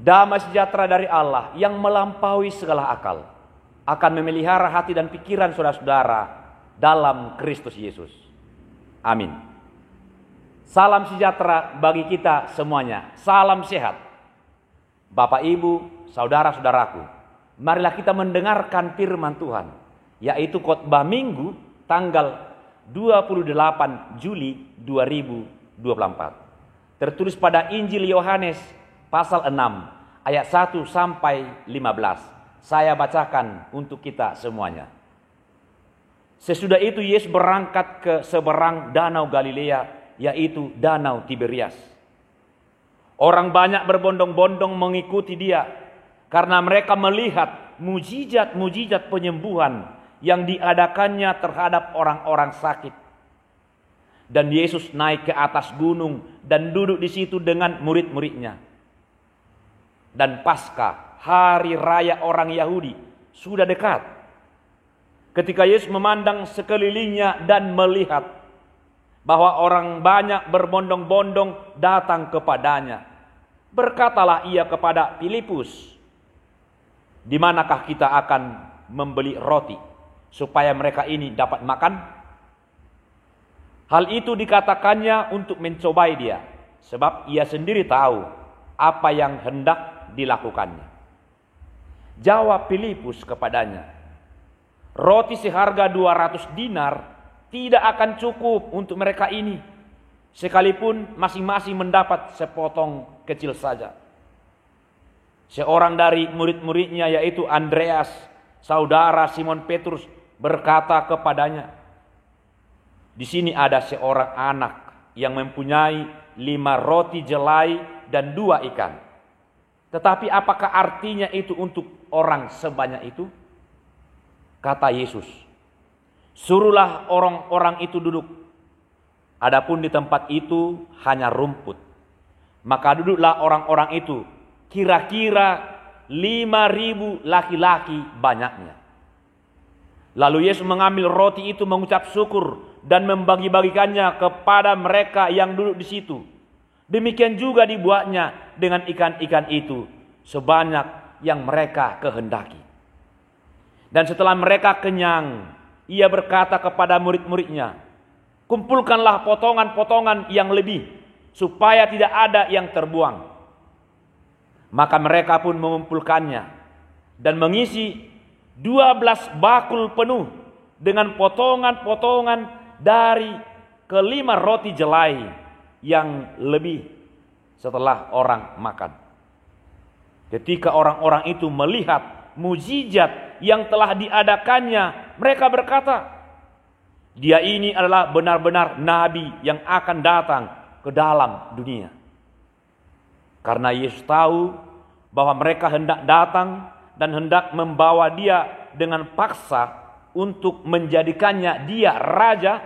damai sejahtera dari Allah yang melampaui segala akal akan memelihara hati dan pikiran saudara-saudara dalam Kristus Yesus. Amin. Salam sejahtera bagi kita semuanya. Salam sehat. Bapak, Ibu, saudara-saudaraku, marilah kita mendengarkan firman Tuhan, yaitu khotbah Minggu tanggal 28 Juli 2024. Tertulis pada Injil Yohanes pasal 6 ayat 1 sampai 15. Saya bacakan untuk kita semuanya. Sesudah itu Yesus berangkat ke seberang danau Galilea, yaitu danau Tiberias. Orang banyak berbondong-bondong mengikuti dia karena mereka melihat mujizat-mujizat penyembuhan yang diadakannya terhadap orang-orang sakit. Dan Yesus naik ke atas gunung dan duduk di situ dengan murid-muridnya. Dan Paskah, hari raya orang Yahudi, sudah dekat. Ketika Yesus memandang sekelilingnya dan melihat bahwa orang banyak berbondong-bondong datang kepadanya, berkatalah ia kepada Filipus, "Di manakah kita akan membeli roti supaya mereka ini dapat makan?" Hal itu dikatakannya untuk mencobai dia, sebab ia sendiri tahu apa yang hendak dilakukannya. Jawab Filipus kepadanya, "Roti seharga 200 dinar tidak akan cukup untuk mereka ini, sekalipun masing-masing mendapat sepotong kecil saja." Seorang dari murid-muridnya, yaitu Andreas, saudara Simon Petrus, berkata kepadanya, "Di sini ada seorang anak yang mempunyai 5 roti jelai dan 2 ikan. Tetapi apakah artinya itu untuk orang sebanyak itu?" Kata Yesus, "Suruhlah orang-orang itu duduk. Adapun di tempat itu hanya rumput." Maka duduklah orang-orang itu, kira-kira 5.000 laki-laki banyaknya. Lalu Yesus mengambil roti itu, mengucap syukur dan membagi-bagikannya kepada mereka yang duduk di situ. Demikian juga dibuatnya dengan ikan-ikan itu, sebanyak yang mereka kehendaki. Dan setelah mereka kenyang, ia berkata kepada murid-muridnya, "Kumpulkanlah potongan-potongan yang lebih, supaya tidak ada yang terbuang." Maka mereka pun mengumpulkannya dan mengisi 12 bakul penuh dengan potongan-potongan dari ke-5 roti jelai yang lebih setelah orang makan. Ketika orang-orang itu melihat mujizat yang telah diadakannya, mereka berkata, "Dia ini adalah benar-benar nabi yang akan datang ke dalam dunia." Karena Yesus tahu bahwa mereka hendak datang dan hendak membawa dia dengan paksa untuk menjadikannya dia raja,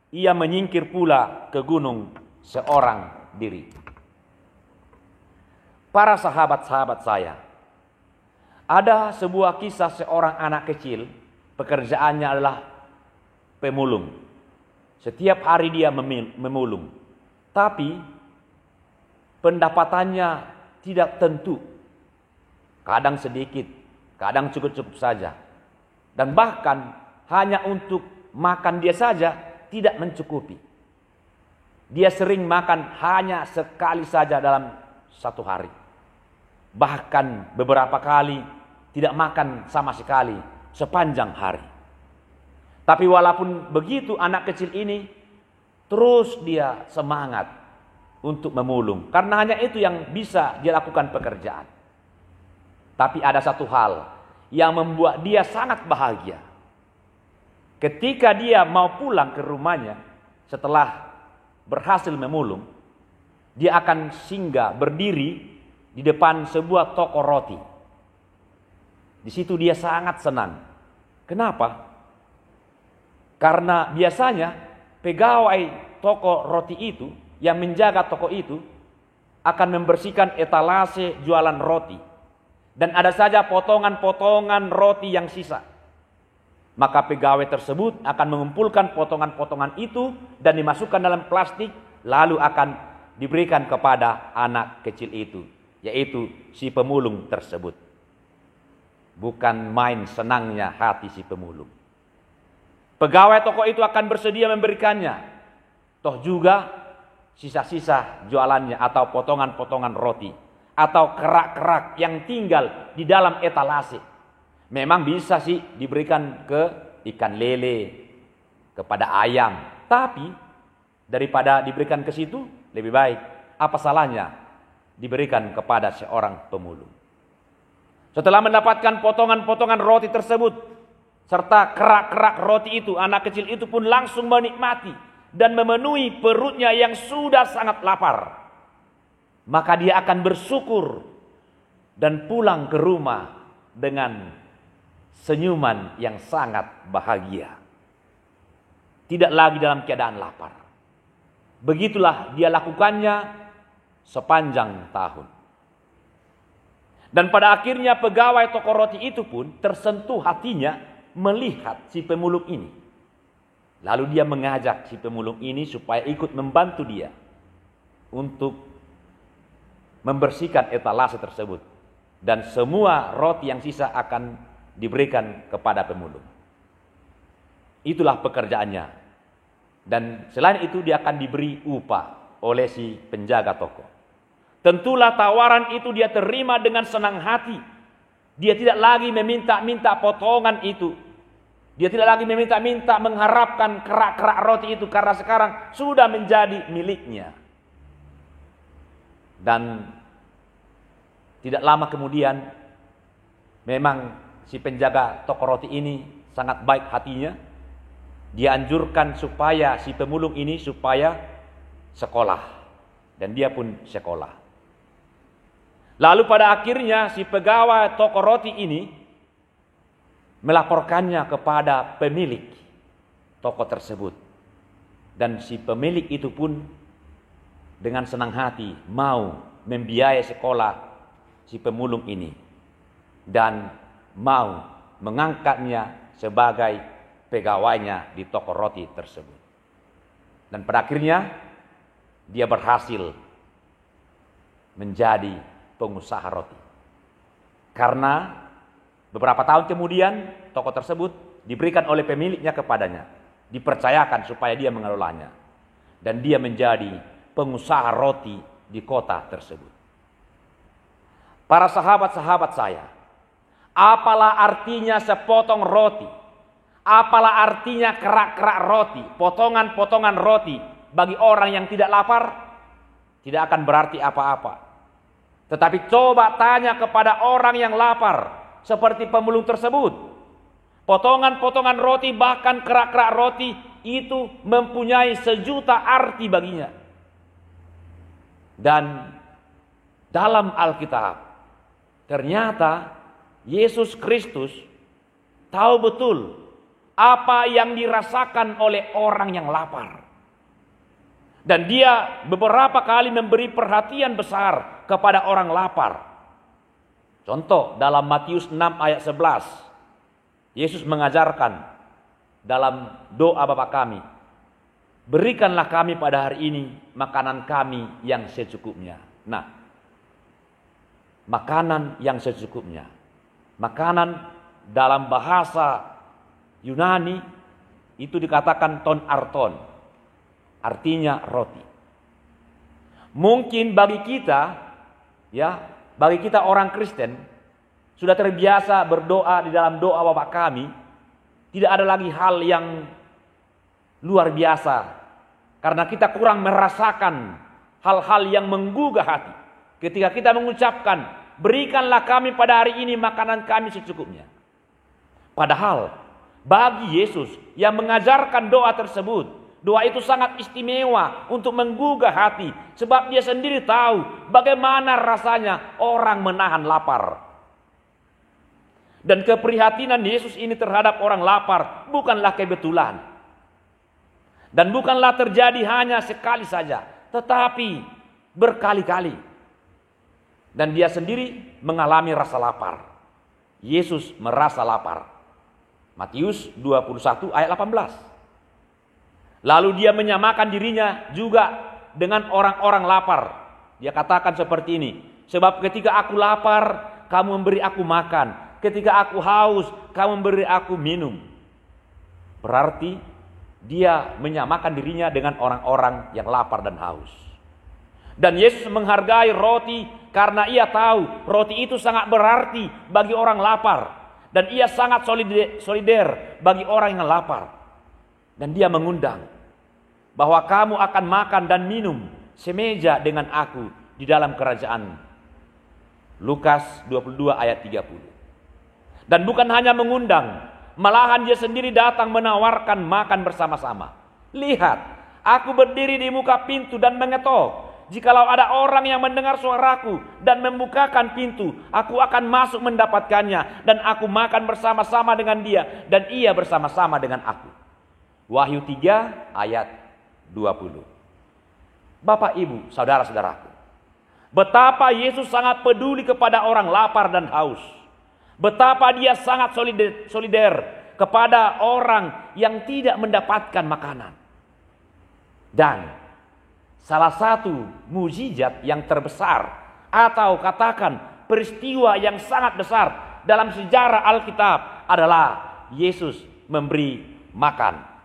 ia menyingkir pula ke gunung seorang diri. Para sahabat-sahabat saya, ada sebuah kisah seorang anak kecil, pekerjaannya adalah pemulung. Setiap hari dia memulung, tapi pendapatannya tidak tentu. Kadang sedikit, kadang cukup-cukup saja. Dan bahkan hanya untuk makan dia saja tidak mencukupi. Dia sering makan hanya sekali saja dalam satu hari. Bahkan beberapa kali tidak makan sama sekali sepanjang hari. Tapi walaupun begitu, anak kecil ini terus dia semangat untuk memulung. Karena hanya itu yang bisa dia lakukan pekerjaan. Tapi ada satu hal yang membuat dia sangat bahagia. Ketika dia mau pulang ke rumahnya setelah berhasil memulung, dia akan singgah berdiri di depan sebuah toko roti. Di situ dia sangat senang. Kenapa? Karena biasanya pegawai toko roti itu yang menjaga toko itu akan membersihkan etalase jualan roti. Dan ada saja potongan-potongan roti yang sisa. Maka pegawai tersebut akan mengumpulkan potongan-potongan itu dan dimasukkan dalam plastik, lalu akan diberikan kepada anak kecil itu yaitu si pemulung tersebut. Bukan main senangnya hati si pemulung. Pegawai toko itu akan bersedia memberikannya. Toh juga sisa-sisa jualannya atau potongan-potongan roti atau kerak-kerak yang tinggal di dalam etalase. Memang bisa sih diberikan ke ikan lele, kepada ayam. Tapi daripada diberikan ke situ, lebih baik. Apa salahnya diberikan kepada seorang pemulung? Setelah mendapatkan potongan-potongan roti tersebut, serta kerak-kerak roti itu, anak kecil itu pun langsung menikmati dan memenuhi perutnya yang sudah sangat lapar. Maka dia akan bersyukur dan pulang ke rumah dengan senyuman yang sangat bahagia. Tidak lagi dalam keadaan lapar. Begitulah dia lakukannya sepanjang tahun. Dan pada akhirnya pegawai toko roti itu pun tersentuh hatinya melihat si pemulung ini. Lalu dia mengajak si pemulung ini supaya ikut membantu dia untuk membersihkan etalase tersebut. Dan semua roti yang sisa akan diberikan kepada pemulung. Itulah pekerjaannya. Dan selain itu dia akan diberi upah oleh si penjaga toko. Tentulah tawaran itu dia terima dengan senang hati. Dia tidak lagi meminta-minta potongan itu. Dia tidak lagi meminta-minta mengharapkan kerak-kerak roti itu karena sekarang sudah menjadi miliknya. Dan tidak lama kemudian memang si penjaga toko roti ini sangat baik hatinya. Dia anjurkan supaya si pemulung ini supaya sekolah. Dan dia pun sekolah. Lalu pada akhirnya si pegawai toko roti ini melaporkannya kepada pemilik toko tersebut. Dan si pemilik itu pun dengan senang hati mau membiayai sekolah si pemulung ini. Dan mau mengangkatnya sebagai pegawainya di toko roti tersebut. Dan pada akhirnya dia berhasil menjadi pengusaha roti. Karena beberapa tahun kemudian toko tersebut diberikan oleh pemiliknya kepadanya, dipercayakan supaya dia mengelolanya. Dan dia menjadi pengusaha roti di kota tersebut. Para sahabat-sahabat saya, apalah artinya sepotong roti? Apalah artinya kerak-kerak roti, potongan-potongan roti bagi orang yang tidak lapar? Tidak akan berarti apa-apa. Tetapi coba tanya kepada orang yang lapar, seperti pemulung tersebut. Potongan-potongan roti, bahkan kerak-kerak roti, itu mempunyai sejuta arti baginya. Dan dalam Alkitab, ternyata Yesus Kristus tahu betul apa yang dirasakan oleh orang yang lapar. Dan dia beberapa kali memberi perhatian besar kepada orang lapar. Contoh dalam Matius 6 ayat 11. Yesus mengajarkan dalam doa Bapa kami, berikanlah kami pada hari ini makanan kami yang secukupnya. Nah, makanan yang secukupnya. Makanan dalam bahasa Yunani itu dikatakan ton arton, artinya roti. Mungkin bagi kita, bagi kita orang Kristen, sudah terbiasa berdoa di dalam doa Bapa kami, tidak ada lagi hal yang luar biasa, karena kita kurang merasakan hal-hal yang menggugah hati. Ketika kita mengucapkan, berikanlah kami pada hari ini makanan kami secukupnya. Padahal bagi Yesus yang mengajarkan doa tersebut, doa itu sangat istimewa untuk menggugah hati. Sebab dia sendiri tahu bagaimana rasanya orang menahan lapar. Dan keprihatinan Yesus ini terhadap orang lapar bukanlah kebetulan. Dan bukanlah terjadi hanya sekali saja, tetapi berkali-kali. Dan dia sendiri mengalami rasa lapar. Yesus merasa lapar. Matius 21 ayat 18. Lalu dia menyamakan dirinya juga dengan orang-orang lapar. Dia katakan seperti ini, Sebab ketika aku lapar, kamu memberi aku makan. Ketika aku haus, kamu memberi aku minum. Berarti dia menyamakan dirinya dengan orang-orang yang lapar dan haus. Dan Yesus menghargai roti karena ia tahu roti itu sangat berarti bagi orang lapar. Dan ia sangat solider bagi orang yang lapar. Dan dia mengundang bahwa kamu akan makan dan minum semeja dengan aku di dalam kerajaan. Lukas 22 ayat 30. Dan bukan hanya mengundang, malahan dia sendiri datang menawarkan makan bersama-sama. Lihat, aku berdiri di muka pintu dan mengetok. Jikalau ada orang yang mendengar suaraku dan membukakan pintu, aku akan masuk mendapatkannya dan aku makan bersama-sama dengan dia dan ia bersama-sama dengan aku. Wahyu 3 ayat 20. Bapak, Ibu, saudara-saudaraku, betapa Yesus sangat peduli kepada orang lapar dan haus. Betapa dia sangat solider kepada orang yang tidak mendapatkan makanan. Dan salah satu mukjizat yang terbesar atau katakan peristiwa yang sangat besar dalam sejarah Alkitab adalah Yesus memberi makan.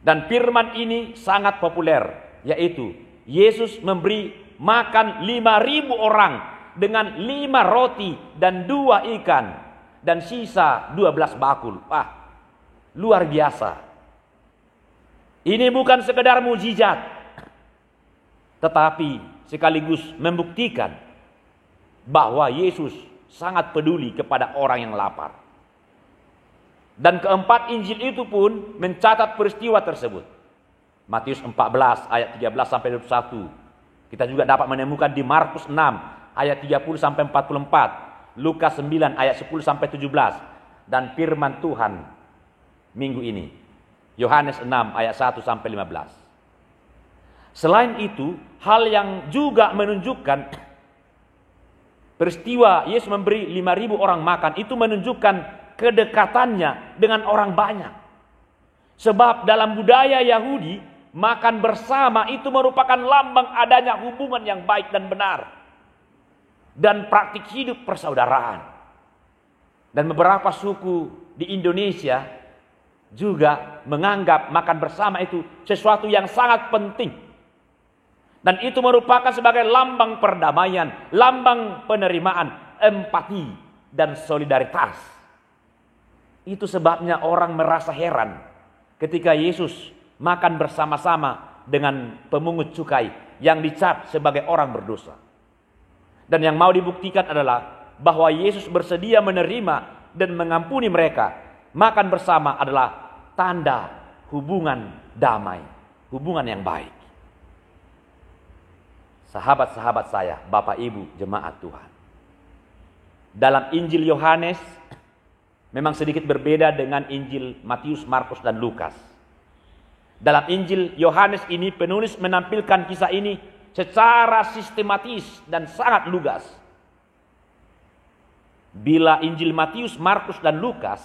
Dan firman ini sangat populer, yaitu Yesus memberi makan 5.000 orang dengan 5 roti dan 2 ikan dan sisa 12 bakul. Luar biasa. Ini bukan sekedar mukjizat, tetapi sekaligus membuktikan bahwa Yesus sangat peduli kepada orang yang lapar. Dan keempat Injil itu pun mencatat peristiwa tersebut. Matius 14 ayat 13 sampai 21. Kita juga dapat menemukan di Markus 6 ayat 30 sampai 44, Lukas 9 ayat 10 sampai 17, dan firman Tuhan minggu ini Yohanes 6 ayat 1 sampai 15. Selain itu, hal yang juga menunjukkan peristiwa Yesus memberi 5.000 orang makan itu menunjukkan kedekatannya dengan orang banyak. Sebab dalam budaya Yahudi, makan bersama itu merupakan lambang adanya hubungan yang baik dan benar. Dan praktik hidup persaudaraan. Dan beberapa suku di Indonesia juga menganggap makan bersama itu sesuatu yang sangat penting. Dan itu merupakan sebagai lambang perdamaian, lambang penerimaan, empati, dan solidaritas. Itu sebabnya orang merasa heran ketika Yesus makan bersama-sama dengan pemungut cukai yang dicap sebagai orang berdosa. Dan yang mau dibuktikan adalah bahwa Yesus bersedia menerima dan mengampuni mereka. Makan bersama adalah tanda hubungan damai, hubungan yang baik. Sahabat-sahabat saya, Bapak Ibu jemaat Tuhan, dalam Injil Yohanes memang sedikit berbeda dengan Injil Matius, Markus, dan Lukas. Dalam Injil Yohanes ini penulis menampilkan kisah ini secara sistematis dan sangat lugas. Bila Injil Matius, Markus, dan Lukas,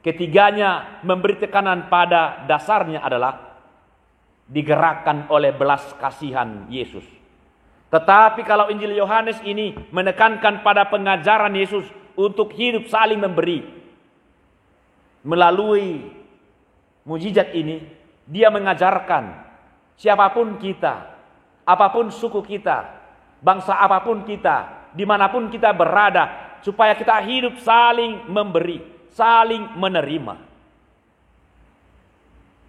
ketiganya memberi tekanan pada dasarnya adalah digerakkan oleh belas kasihan Yesus. Tetapi kalau Injil Yohanes ini menekankan pada pengajaran Yesus untuk hidup saling memberi. Melalui mukjizat ini, dia mengajarkan siapapun kita, apapun suku kita, bangsa apapun kita, dimanapun kita berada, supaya kita hidup saling memberi, saling menerima.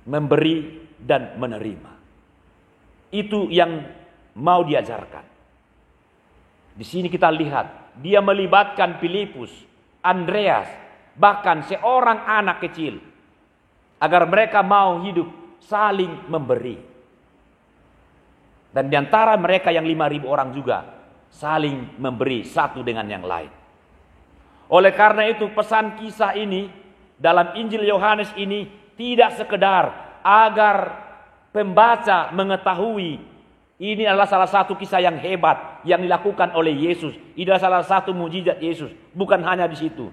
Memberi dan menerima. Itu yang mau diajarkan. Di sini kita lihat, dia melibatkan Filipus, Andreas, bahkan seorang anak kecil, agar mereka mau hidup saling memberi. Dan di antara mereka yang 5.000 orang juga saling memberi satu dengan yang lain. Oleh karena itu pesan kisah ini dalam Injil Yohanes ini tidak sekedar agar pembaca mengetahui ini adalah salah satu kisah yang hebat yang dilakukan oleh Yesus. Ini adalah salah satu mukjizat Yesus. Bukan hanya di situ.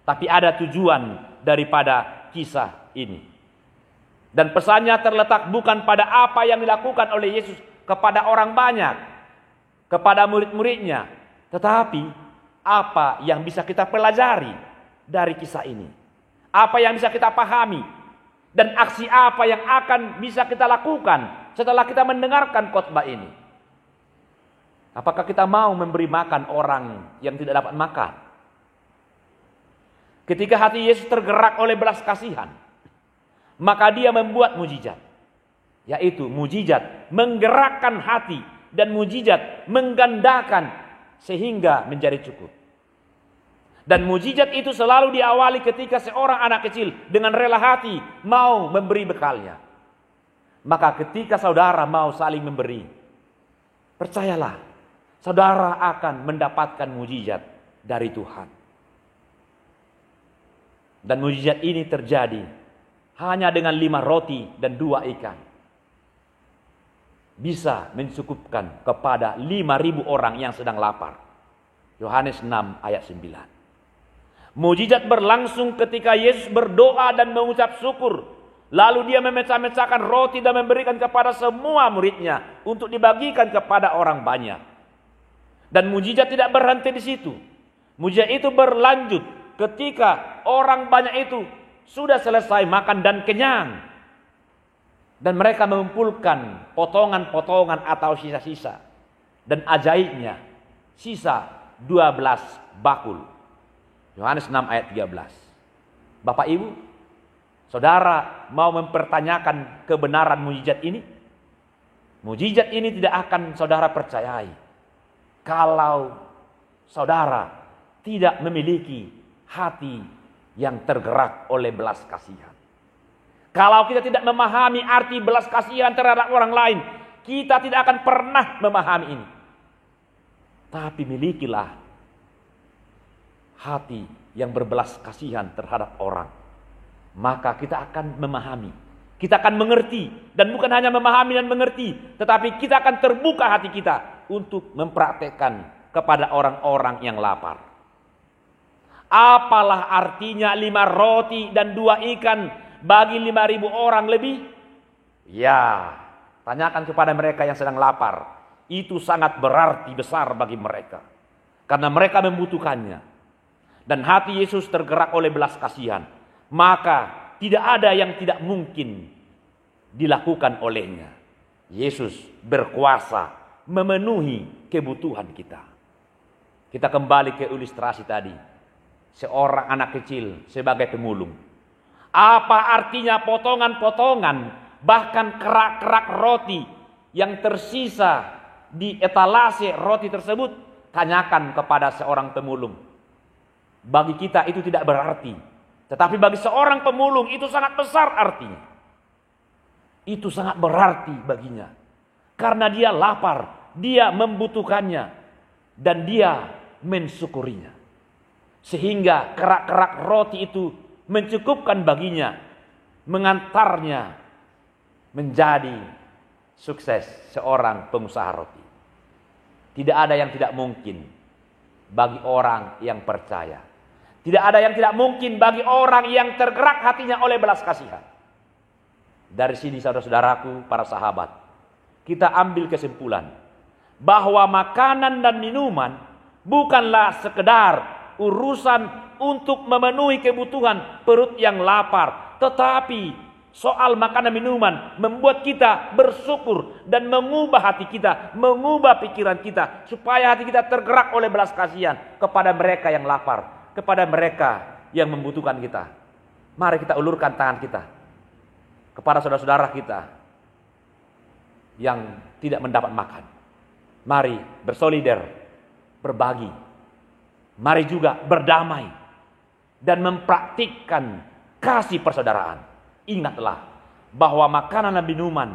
Tapi ada tujuan daripada kisah ini. Dan pesannya terletak bukan pada apa yang dilakukan oleh Yesus kepada orang banyak. kepada murid-muridnya. Tetapi apa yang bisa kita pelajari dari kisah ini? Apa yang bisa kita pahami? Dan aksi apa yang akan bisa kita lakukan setelah kita mendengarkan khotbah ini? Apakah kita mau memberi makan orang yang tidak dapat makan? Ketika hati Yesus tergerak oleh belas kasihan, maka dia membuat mujizat. Yaitu mujizat menggerakkan hati dan mujizat menggandakan sehingga menjadi cukup. Dan mujizat itu selalu diawali ketika seorang anak kecil dengan rela hati mau memberi bekalnya. Maka ketika saudara mau saling memberi, percayalah, saudara akan mendapatkan mujizat dari Tuhan. Dan mujizat ini terjadi hanya dengan 5 roti dan 2 ikan. Bisa mencukupkan kepada 5.000 orang yang sedang lapar. Yohanes 6 ayat 9. Mujizat berlangsung ketika Yesus berdoa dan mengucap syukur. Lalu dia memecah-mecahkan roti dan memberikan kepada semua muridnya untuk dibagikan kepada orang banyak. Dan mujizat tidak berhenti di situ. Mujizat itu berlanjut ketika orang banyak itu sudah selesai makan dan kenyang. Dan mereka mengumpulkan potongan-potongan atau sisa-sisa. Dan ajaibnya, sisa 12 bakul. Yohanes 6 ayat 13. Bapak Ibu, saudara mau mempertanyakan kebenaran mujizat ini? Mujizat ini tidak akan saudara percayai kalau saudara tidak memiliki hati yang tergerak oleh belas kasihan. Kalau kita tidak memahami arti belas kasihan terhadap orang lain, kita tidak akan pernah memahami ini. Tapi milikilah hati yang berbelas kasihan terhadap orang. Maka kita akan memahami, kita akan mengerti. Dan bukan hanya memahami dan mengerti, tetapi kita akan terbuka hati kita untuk mempraktekkan kepada orang-orang yang lapar. Apalah artinya 5 roti dan 2 ikan bagi 5.000 orang lebih? Ya, tanyakan kepada mereka yang sedang lapar. Itu sangat berarti besar bagi mereka. Karena mereka membutuhkannya. Dan hati Yesus tergerak oleh belas kasihan. Maka tidak ada yang tidak mungkin dilakukan olehnya. Yesus berkuasa memenuhi kebutuhan kita. Kita kembali ke ilustrasi tadi. Seorang anak kecil sebagai pemulung. Apa artinya potongan-potongan, bahkan kerak-kerak roti yang tersisa di etalase roti tersebut? Tanyakan kepada seorang pemulung. Bagi kita itu tidak berarti. Tetapi bagi seorang pemulung itu sangat besar artinya. Itu sangat berarti baginya. Karena dia lapar, dia membutuhkannya, dan dia mensyukurinya. Sehingga kerak-kerak roti itu mencukupkan baginya, mengantarnya menjadi sukses seorang pengusaha roti. Tidak ada yang tidak mungkin bagi orang yang percaya. Tidak ada yang tidak mungkin bagi orang yang tergerak hatinya oleh belas kasihan. Dari sini saudara-saudaraku, para sahabat, kita ambil kesimpulan bahwa makanan dan minuman bukanlah sekedar urusan untuk memenuhi kebutuhan perut yang lapar, tetapi soal makanan minuman membuat kita bersyukur dan mengubah hati kita, mengubah pikiran kita, supaya hati kita tergerak oleh belas kasihan kepada mereka yang lapar, kepada mereka yang membutuhkan kita. Mari kita ulurkan tangan kita kepada saudara-saudara kita yang tidak mendapat makan. Mari bersolidar, berbagi. Mari juga berdamai dan mempraktikkan kasih persaudaraan. Ingatlah bahwa makanan dan minuman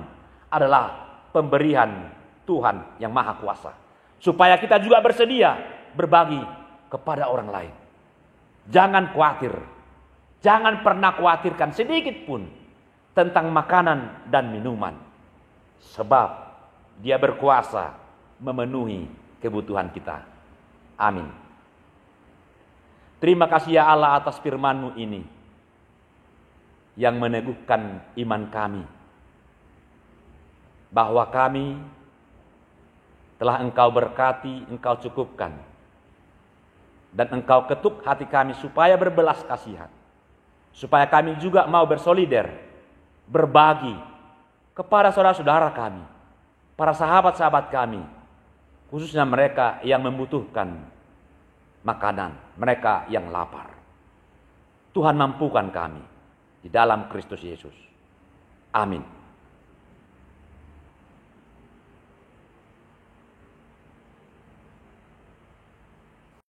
adalah pemberian Tuhan yang Maha Kuasa, supaya kita juga bersedia berbagi kepada orang lain. Jangan khawatir, jangan pernah khawatirkan sedikit pun tentang makanan dan minuman, sebab Dia berkuasa memenuhi kebutuhan kita. Amin. Terima kasih ya Allah atas firman-Mu ini yang meneguhkan iman kami, bahwa kami telah Engkau berkati, Engkau cukupkan. Dan Engkau ketuk hati kami supaya berbelas kasihan. Supaya kami juga mau bersolider, berbagi kepada saudara-saudara kami, para sahabat-sahabat kami, khususnya mereka yang membutuhkan makanan, mereka yang lapar. Tuhan mampukan kami di dalam Kristus Yesus. Amin.